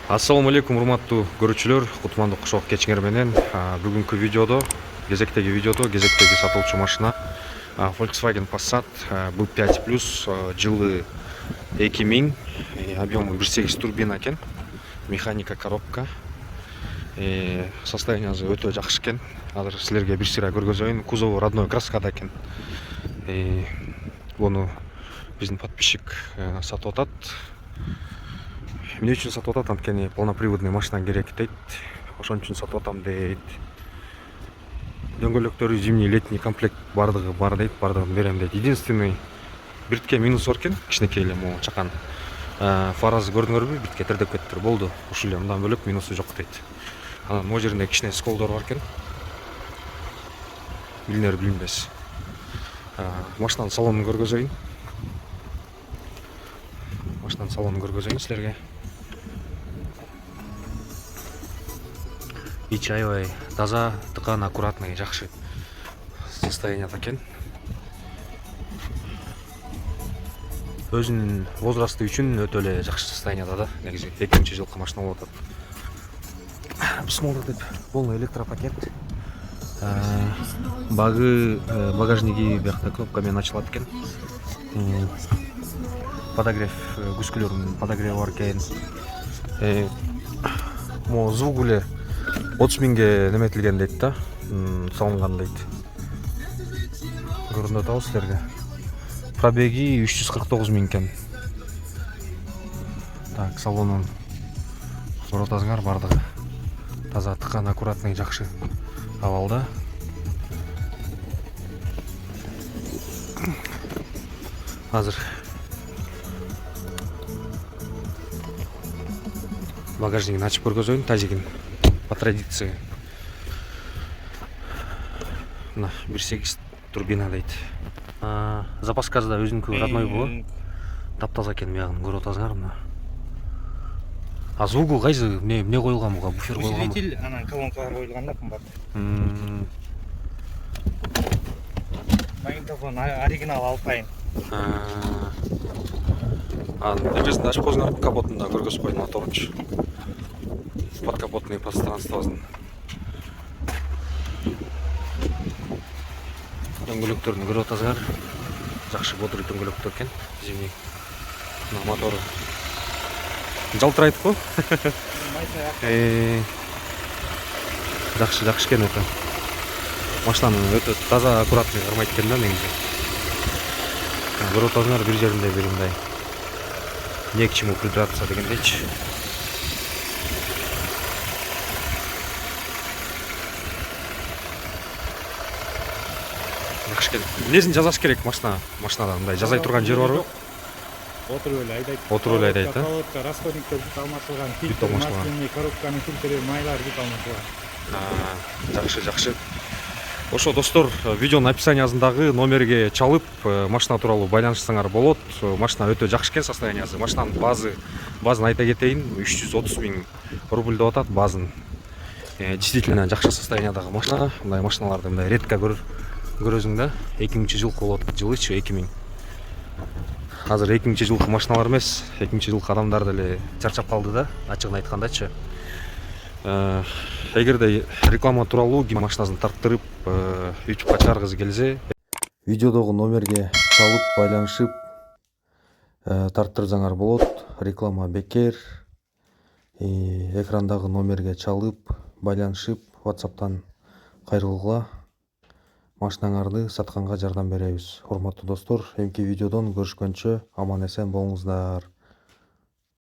Ассаламу алейкум, урматтуу көрүүчүлөр, кутмандык кошок кечиңер менен. Бүгүнкү видеодо, кезектеги сатылчу машина Volkswagen Passat B5 Plus жылы 2000, объему 1.8 турбина экен, механика коробка. Состояниясы өтө жакшы экен. Азыр силерге бир сыйра көргөзөйүн. Кузову родной краскада экен. Буну биздин подписчик сатып атат. Эмне үчүн сатып атат? Анткени полноприводный машина керек дейт. Ошон үчүн сатып атам дейт. Дөңгөлөктөрү зимний, летний комплект бардыгы бар дейт, бардыгын берем дейт. Единственный биртке минус бар экен, кичинекей эле могу чакан. Фаразы көрдүңөрбү? Битке тердеп кеттир, болду. Ушул эле, мындан бөлөк минусу жок дейт. Анан могу жеринде кичине сколдор бар экен. Билинер билинбес. Машинанын салонун көргөзөйүн. Силерге. Ичи аябай таза, тыкан, аккуратный, жакшы состоянияда экен. Өзүнүн возрасты үчүн өтө эле жакшы состоянияда да. Негизи 2000-жылкы машина болуп атат. Бисмилла деп, полный электропакет. Багажниги биякта кнопка менен ачылат экен. Подогрев, күзгүлөрүнүн подогреви бар экен. Могу звук эле 30 миңге неметилген дейт да, салынган дейт. Көрүнүп атабы силерге. Пробеги 349 миң экен. Так, салонун көрүп атасыңар, бардыгы таза, тыкан, аккуратный, жакшы абалда. Азыр багажнигин ачып көргөзөйүн, тазигин по традиции. Мына 1.8 турбина дейт. Запаскасы да өзүнүкү родной болу. Таптаза экен, биягын көрүп атасыңар мына. Звугу кайсы, эмне коюлган буга? Буфер коюлган. Усилитель, анан колонкалар коюлган да кымбат. Магнитофон оригинал Alpine. Нервесин ачып койсуңар, капотунда көргөзүп койдум моторчу. Подкапотный пространствосын. Дөңгөлөктөрүн көрүп атасыңар. Жакшы бодрый дөңгөлөктөр экен. Зимний. Мотору жалтырайт го. Жакшы экен өтө. Машинанын өтө таза, аккуратный кармайт экен да негизи. Көрүп атасыңар, бир жеринде бир мындай не к чему придраться дегендейчи. Жакшы экен. Эмнесин жазаш керек машинада мындай жазай турган жер барбы? Отуруп эле айдайт. Отуруп эле айдайт, Колодка, расходниктер бүт алмашылган, фильтр, маслини, коробканын фильтри, майлар бүт алмашылган. Жакшы. Ошо достор, видеонун описаниясындагы номерге чалып, машина тууралуу байланышсаңар болот. Машина өтө жакшы экен состояниясы. Машинанын базын айта кетейин, 330 миң рубль деп атат базын. Действительно жакшы состояниядагы машина. Мындай машиналарды мындай редко көрөсүң да. 2000-жылкы болот, жылычы 2000. Азыр 2000-жылкы машиналар эмес, 2000-жылкы адамдар деле чарчап калды да, ачыгын айткандачы. Эгерде реклама тууралуу машинасын тарттырып, YouTubeга чыгаргысы келсе, видеодогу номерге чалып, байланышып, тарттырсаңар болот. Реклама бекер. Экрандагы номерге чалып, байланышып, WhatsApp'тан кайрылгыла. Машинаңарды сатканга жардам беребиз. Урматтуу достор, эмки видеодон көрүшкөнчө аман эсен болуңуздар.